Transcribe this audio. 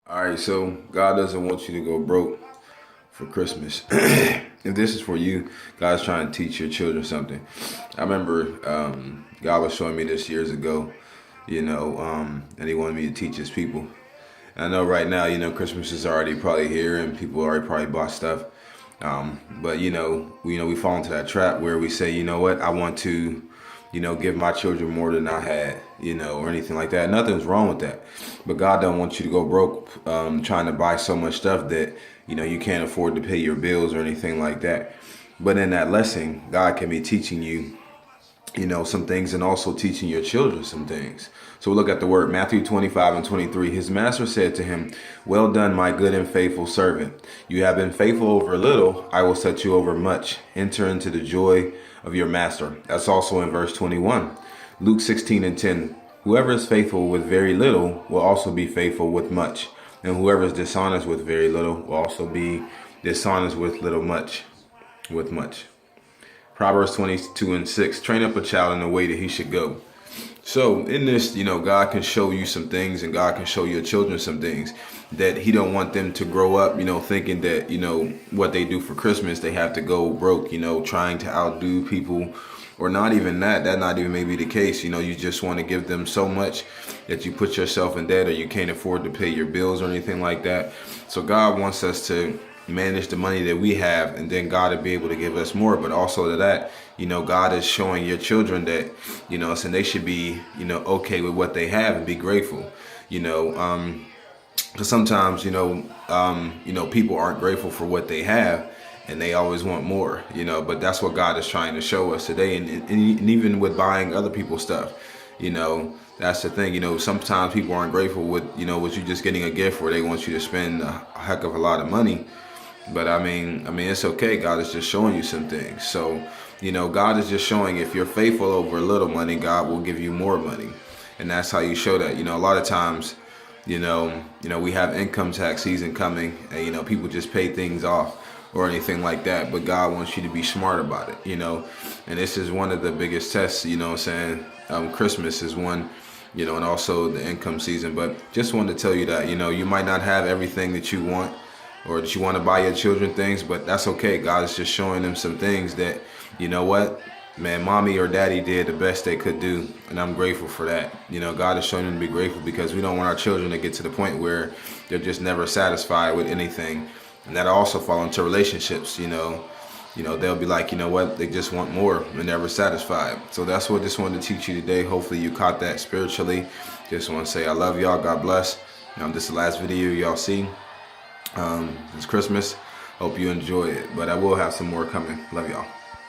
All right, so God doesn't want you to go broke for Christmas. If this is for you, God's trying to teach your children something. I remember God was showing me this years ago, and He wanted me to teach His people. I know right now, Christmas is already probably here, and people already probably bought stuff. But we fall into that trap where we say, you know what, I want to, give my children more than I had, or anything like that. Nothing's wrong with that. But God don't want you to go broke, trying to buy so much stuff that, you can't afford to pay your bills or anything like that. But in that lesson, God can be teaching you, some things, and also teaching your children some things. So we look at the word Matthew 25:23. His master said to him, "Well done, my good and faithful servant. You have been faithful over little, I will set you over much. Enter into the joy of your master." That's also in verse 21. Luke 16:10. Whoever is faithful with very little will also be faithful with much. And whoever is dishonest with very little will also be dishonest with much. Proverbs 22:6. Train up a child in the way that he should go. So in this, God can show you some things, and God can show your children some things that He don't want them to grow up, thinking that, what they do for Christmas, they have to go broke, trying to outdo people, or not even that. That not even maybe the case. You just want to give them so much that you put yourself in debt, or you can't afford to pay your bills or anything like that. So God wants us to manage the money that we have, and then God will be able to give us more. But also to that, God is showing your children that, so they should be, okay with what they have and be grateful. Because sometimes, people aren't grateful for what they have, and they always want more, but that's what God is trying to show us today. And even with buying other people's stuff, that's the thing. Sometimes people aren't grateful with, with you just getting a gift, where they want you to spend a heck of a lot of money. But I mean, it's okay. God is just showing you some things. So, God is just showing, if you're faithful over a little money, God will give you more money. And that's how you show that. A lot of times, we have income tax season coming, and, people just pay things off or anything like that. But God wants you to be smart about it, and this is one of the biggest tests, Christmas is one, and also the income season. But just wanted to tell you that, you might not have everything that you want, or that you want to buy your children things, but that's okay. God is just showing them some things that, what, man, mommy or daddy did the best they could do, and I'm grateful for that. God is showing them to be grateful, because we don't want our children to get to the point where they're just never satisfied with anything. And that also fall into relationships, they'll be like, what, they just want more and never satisfied. So that's what I just wanted to teach you today. Hopefully you caught that spiritually. Just want to say I love y'all. God bless. This is the last video y'all see. It's Christmas. Hope you enjoy it, but I will have some more coming. Love y'all.